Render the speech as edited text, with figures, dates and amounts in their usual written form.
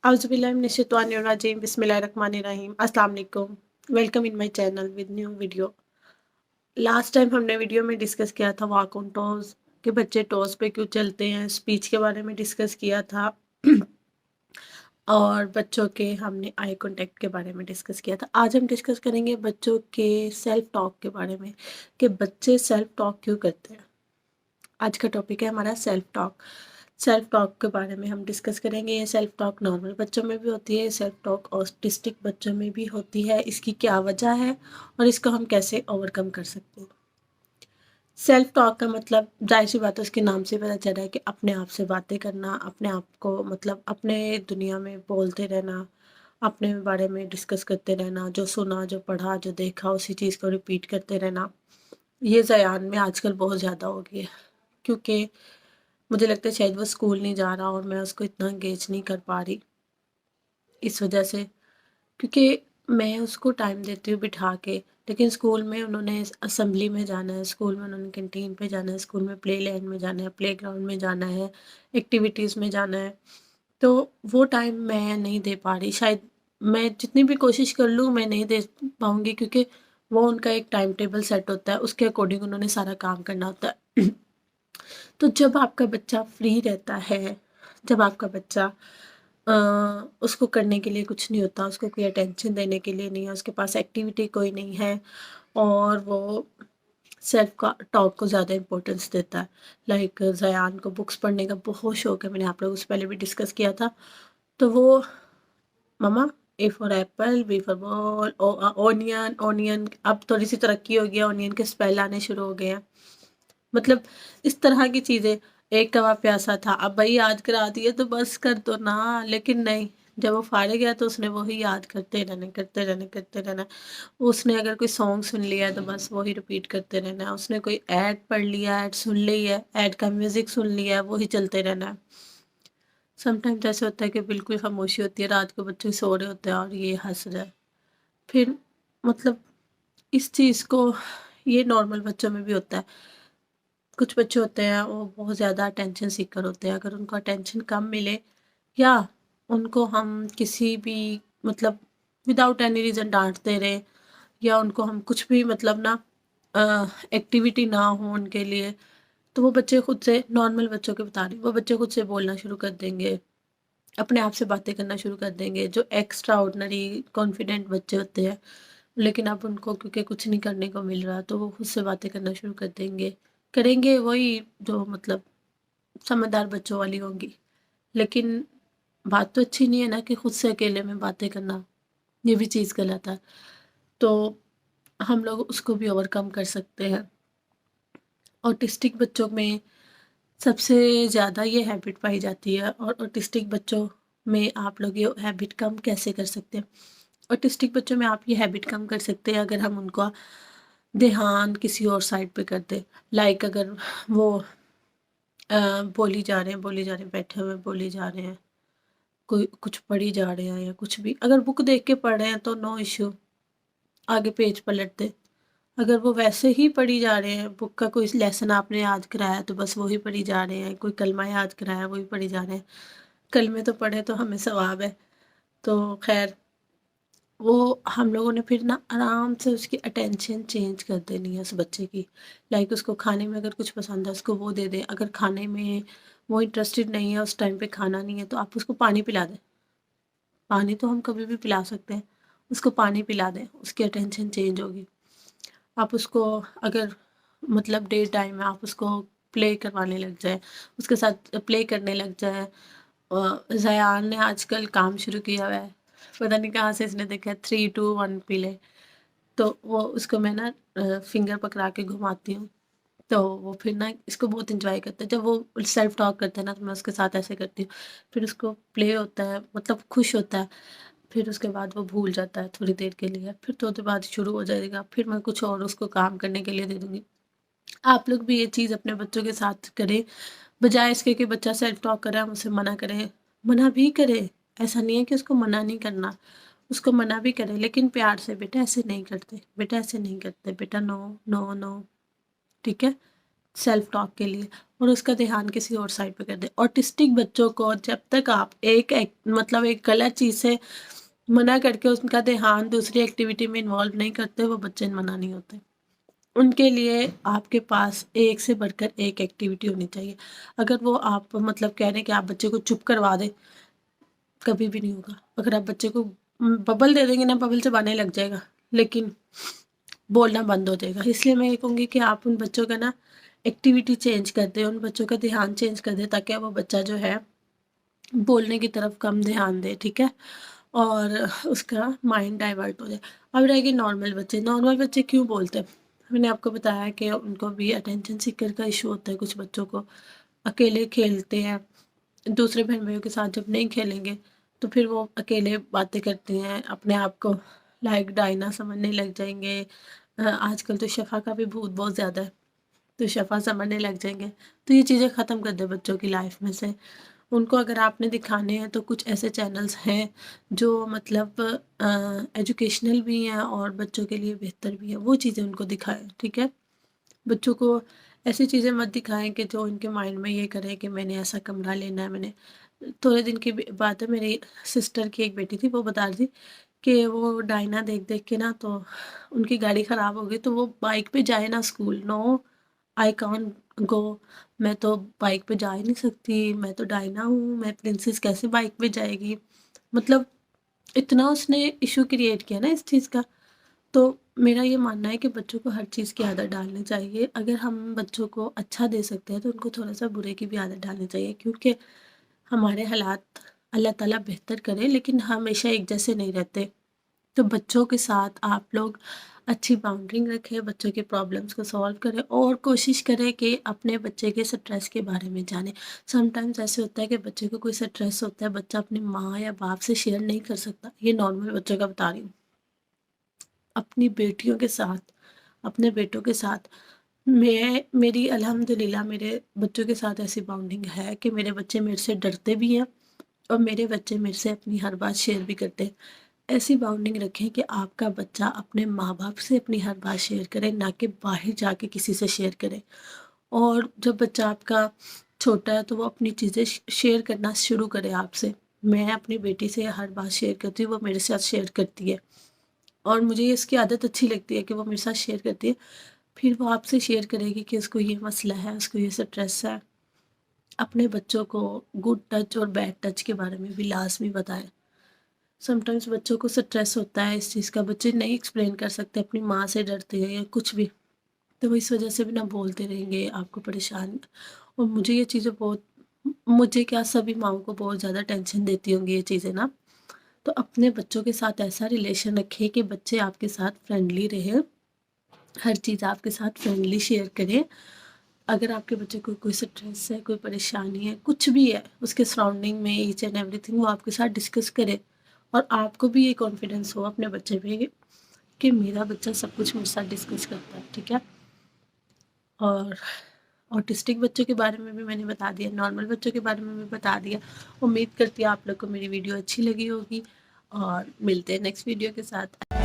Auzubillahiminash-shaytanir-rajim. Bismillahir-rahmanir-rahim. Assalamu alaikum. Welcome in my channel with new video. Last time हमने video में discuss किया था walk on toes कि बच्चे टोज पे क्यों चलते हैं, स्पीच के बारे में डिस्कस किया था और बच्चों के हमने आई कांटेक्ट के बारे में डिस्कस किया था। आज हम डिस्कस करेंगे बच्चों के सेल्फ टॉक के बारे में कि बच्चे सेल्फ टॉक क्यों करते हैं। आज का टॉपिक है हमारा सेल्फ टॉक। सेल्फ टॉक के बारे में हम डिस्कस करेंगे। ये सेल्फ टॉक नॉर्मल बच्चों में भी होती है, सेल्फ टॉक ऑटिस्टिक बच्चों में भी होती है, इसकी क्या वजह है और इसको हम कैसे ओवरकम कर सकते हैं। सेल्फ टॉक का मतलब जाहिर सी बात है, उसके नाम से पता चल रहा है कि अपने आप से बातें करना, अपने आप को मतलब अपने दुनिया में बोलते रहना, अपने बारे में डिस्कस करते रहना, जो सुना, जो पढ़ा, जो देखा उसी चीज़ को रिपीट करते रहना। ये ज़यान में आजकल बहुत ज़्यादा हो गई है, क्योंकि मुझे लगता है शायद वो स्कूल नहीं जा रहा और मैं उसको इतना एंगेज नहीं कर पा रही इस वजह से, क्योंकि मैं उसको टाइम देती हूँ बिठा के, लेकिन स्कूल में उन्होंने असेंबली में जाना है, स्कूल में उन्होंने कैंटीन पे जाना है, स्कूल में प्ले लैंड में जाना है, प्ले ग्राउंड में जाना है, एक्टिविटीज़ में जाना है, तो वो टाइम मैं नहीं दे पा रही। शायद मैं जितनी भी कोशिश कर लूँ मैं नहीं दे पाऊँगी, क्योंकि वो उनका एक टाइम टेबल सेट होता है, उसके अकॉर्डिंग उन्होंने सारा काम करना होता है। तो जब आपका बच्चा फ्री रहता है, जब आपका बच्चा अ, उसको करने के लिए कुछ नहीं होता, उसको कोई अटेंशन देने के लिए नहीं है, उसके पास एक्टिविटी कोई नहीं है और वो सेल्फ का टॉक को ज़्यादा इम्पोर्टेंस देता है। लाइक ज़यान को बुक्स पढ़ने का बहुत शौक है, मैंने आप लोगों से पहले भी डिस्कस किया था। तो वो mamma A for apple, B for ball, onion onion, अब थोड़ी सी तरक्की हो गई है, ओनियन के स्पेल आने शुरू हो गए हैं। मतलब इस तरह की चीज़ें। एक कौवा प्यासा था, अब भाई याद करा दिए तो बस कर दो ना, लेकिन नहीं, जब वो फाड़े गया तो उसने वही याद करते रहना, करते रहना, करते रहना। उसने अगर कोई सॉन्ग सुन लिया है तो बस वही रिपीट करते रहना है, उसने कोई ऐड पढ़ लिया, ऐड सुन ली है, ऐड का म्यूज़िक सुन लिया है, वही चलते रहना है। समटाइम्स ऐसे होता है कि बिल्कुल खामोशी होती है, रात को बच्चे सो रहे होते हैं और ये हँस रहा है। फिर मतलब इस चीज़ को, ये नॉर्मल बच्चों में भी होता है। कुछ बच्चे होते हैं वो बहुत ज़्यादा अटेंशन सीकर होते हैं, अगर उनको अटेंशन कम मिले या उनको हम किसी भी मतलब विदाउट एनी रीज़न डांटते रहे या उनको हम कुछ भी मतलब ना एक्टिविटी ना हो उनके लिए, तो वो बच्चे खुद से, नॉर्मल बच्चों के बता रही हूँ, वो बच्चे खुद से बोलना शुरू कर देंगे, अपने आप से बातें करना शुरू कर देंगे। जो एक्स्ट्रा ऑर्डिनरी कॉन्फिडेंट बच्चे होते हैं, लेकिन अब उनको क्योंकि कुछ नहीं करने को मिल रहा तो वो खुद से बातें करना शुरू कर देंगे, करेंगे वही जो मतलब समझदार बच्चों वाली होंगी। लेकिन बात तो अच्छी नहीं है ना कि खुद से अकेले में बातें करना, ये भी चीज़ गलत है। तो हम लोग उसको भी ओवरकम कर सकते हैं। ऑटिस्टिक बच्चों में सबसे ज़्यादा ये हैबिट पाई जाती है, और ऑटिस्टिक बच्चों में आप लोग ये हैबिट कम कैसे कर सकते हैं। ऑटिस्टिक बच्चों में आप ये हैबिट कम कर सकते हैं अगर हम उनका ध्यान किसी और साइड पे कर दें। लाइक अगर वो बोली जा रहे हैं, बोली जा रहे हैं, बैठे हुए बोली जा रहे हैं, कोई कुछ पढ़ी जा रहे हैं या कुछ भी, अगर बुक देख के पढ़ रहे हैं तो नो इश्यू, आगे पेज पलट दे। अगर वो वैसे ही पढ़ी जा रहे हैं, बुक का कोई लेसन आपने याद कराया तो बस वही पढ़ी जा रहे हैं, कोई कलमा याद कराया वही पढ़ी जा रहे हैं, कलमे तो पढ़े तो हमें सवाब है। तो खैर, वो हम लोगों ने फिर ना आराम से उसकी अटेंशन चेंज कर देनी है उस बच्चे की। लाइक उसको खाने में अगर कुछ पसंद है उसको वो दे दें, अगर खाने में वो इंटरेस्टेड नहीं है, उस टाइम पे खाना नहीं है, तो आप उसको पानी पिला दें। पानी तो हम कभी भी पिला सकते हैं, उसको पानी पिला दें, उसकी अटेंशन चेंज होगी। आप उसको अगर मतलब डे टाइम में आप उसको प्ले करवाने लग जाए, उसके साथ प्ले करने लग जाए। ज़यान ने आजकल काम शुरू किया हुआ है, पता नहीं कहाँ से इसने देखा है, 3 2 1 पी ले। तो वो उसको मैं ना फिंगर पकड़ा के घुमाती हूँ, तो वो फिर ना इसको बहुत एंजॉय करता है। जब वो सेल्फ टॉक करता है ना तो मैं उसके साथ ऐसे करती हूँ, फिर उसको प्ले होता है, मतलब खुश होता है। फिर उसके बाद वो भूल जाता है थोड़ी देर के लिए, फिर थोड़ी देर बाद शुरू हो जाएगा, फिर मैं कुछ और उसको काम करने के लिए दे दूँगी। आप लोग भी ये चीज़ अपने बच्चों के साथ करें, बजाय इसके कि बच्चा सेल्फ टॉक कर रहा है हम उसे मना करें। मना भी करें, ऐसा नहीं है कि उसको मना नहीं करना, उसको मना भी करें, लेकिन प्यार से, बेटा ऐसे नहीं करते, बेटा ऐसे नहीं करते, बेटा नो, नो, नो, ठीक है? सेल्फ टॉक के लिए और उसका ध्यान किसी और साइड पे कर दे। ऑटिस्टिक बच्चों को जब तक आप मतलब एक गलत चीज़ से मना करके उनका ध्यान दूसरी एक्टिविटी में इन्वॉल्व नहीं करते, वो बच्चे मना नहीं होते। उनके लिए आपके पास एक से बढ़कर एक एक्टिविटी होनी चाहिए। अगर वो आप मतलब कह रहे हैं कि आप बच्चे को चुप करवा दें, कभी भी नहीं होगा। अगर आप बच्चे को बबल दे देंगे ना, बबल चबाने लग जाएगा, लेकिन बोलना बंद हो जाएगा। इसलिए मैं ये कहूँगी कि आप उन बच्चों का ना एक्टिविटी चेंज कर दें, उन बच्चों का ध्यान चेंज कर दें, ताकि वो बच्चा जो है बोलने की तरफ कम ध्यान दे, ठीक है, और उसका माइंड डाइवर्ट हो जाए। अब रह गए नॉर्मल बच्चे क्यों बोलते हैं? मैंने आपको बताया कि उनको भी अटेंशन सीकर का इशू होता है। कुछ बच्चों को अकेले खेलते हैं, दूसरे बहन भाइयों के साथ जब नहीं खेलेंगे तो फिर वो अकेले बातें करते हैं, अपने आप को लाइक डायना समझने लग जाएंगे। आजकल तो शफा का भी भूत बहुत ज़्यादा है, तो शफा समझने लग जाएंगे। तो ये चीज़ें ख़त्म कर दे बच्चों की लाइफ में से। उनको अगर आपने दिखाने हैं तो कुछ ऐसे चैनल्स हैं जो मतलब एजुकेशनल भी हैं और बच्चों के लिए बेहतर भी है, वो चीज़ें उनको दिखाएं, ठीक है। बच्चों को ऐसी चीज़ें मत दिखाएं कि जो उनके माइंड में ये करे कि मैंने ऐसा कमरा लेना है। मैंने थोड़े दिन की बात है, मेरी सिस्टर की एक बेटी थी, वो बता रही थी कि वो डायना देख देख के ना तो उनकी गाड़ी ख़राब हो गई, तो वो बाइक पे जाए ना school. No, I can't go, मैं तो बाइक पे जा ही नहीं सकती, मैं तो डायना हूँ, मैं प्रिंसेस कैसे बाइक पे जाएगी। मतलब इतना उसने इशू क्रिएट किया ना इस चीज़ का। तो मेरा ये मानना है कि बच्चों को हर चीज़ की आदत डालनी चाहिए। अगर हम बच्चों को अच्छा दे सकते हैं तो उनको थोड़ा सा बुरे की भी आदत डालनी चाहिए, क्योंकि हमारे हालात अल्लाह ताला बेहतर करे, लेकिन हमेशा एक जैसे नहीं रहते। तो बच्चों के साथ आप लोग अच्छी बाउंड्रिंग रखें, बच्चों के प्रॉब्लम्स को सॉल्व करें और कोशिश करें कि अपने बच्चे के स्ट्रेस के बारे में जानें। समटाइम्स ऐसे होता है कि बच्चे को कोई स्ट्रेस होता है, बच्चा अपनी माँ या बाप से शेयर नहीं कर सकता। ये नॉर्मल बच्चों का बता रही हूँ। अपनी बेटियों के साथ, अपने बेटों के साथ मेरी अल्हम्दुलिल्लाह मेरे बच्चों के साथ ऐसी बाउंडिंग है कि मेरे बच्चे मेरे से डरते भी हैं और मेरे बच्चे मेरे से अपनी हर बात शेयर भी करते हैं। ऐसी बाउंडिंग रखें कि आपका बच्चा अपने माँ बाप से अपनी हर बात शेयर करे, ना कि बाहर जाके किसी से शेयर करे। और जब बच्चा आपका छोटा है तो वो अपनी चीज़ें शेयर करना शुरू करे आपसे। मैं अपनी बेटी से हर बात शेयर करती हूँ, वो मेरे साथ शेयर करती है और मुझे इसकी आदत अच्छी लगती है कि वो मेरे साथ शेयर करती है। फिर वो आपसे शेयर करेगी कि उसको ये मसला है, उसको ये स्ट्रेस है। अपने बच्चों को गुड टच और बैड टच के बारे में भी लाजमी बताएं। समटाइम्स बच्चों को स्ट्रेस होता है इस चीज़ का, बच्चे नहीं एक्सप्लेन कर सकते, अपनी माँ से डरते हैं या कुछ भी, तो वो इस वजह से भी ना बोलते रहेंगे, आपको परेशान। और मुझे ये चीज़ें बहुत, मुझे क्या सभी माओं को बहुत ज़्यादा टेंशन देती होंगी ये चीज़ें ना। तो अपने बच्चों के साथ ऐसा रिलेशन रखें कि बच्चे आपके साथ फ्रेंडली रहे, हर चीज़ आपके साथ फ्रेंडली शेयर करें। अगर आपके बच्चे को कोई स्ट्रेस है, कोई परेशानी है, कुछ भी है उसके सराउंडिंग में, ईच एंड एवरीथिंग वो आपके साथ डिस्कस करे और आपको भी ये कॉन्फिडेंस हो अपने बच्चे पे कि मेरा बच्चा सब कुछ मेरे साथ डिस्कस करता है, ठीक है। और ऑटिस्टिक बच्चों के बारे में भी मैंने बता दिया, नॉर्मल बच्चों के बारे में भी बता दिया। उम्मीद करती हूँ आप लोग को मेरी वीडियो अच्छी लगी होगी और मिलते हैं नेक्स्ट वीडियो के साथ।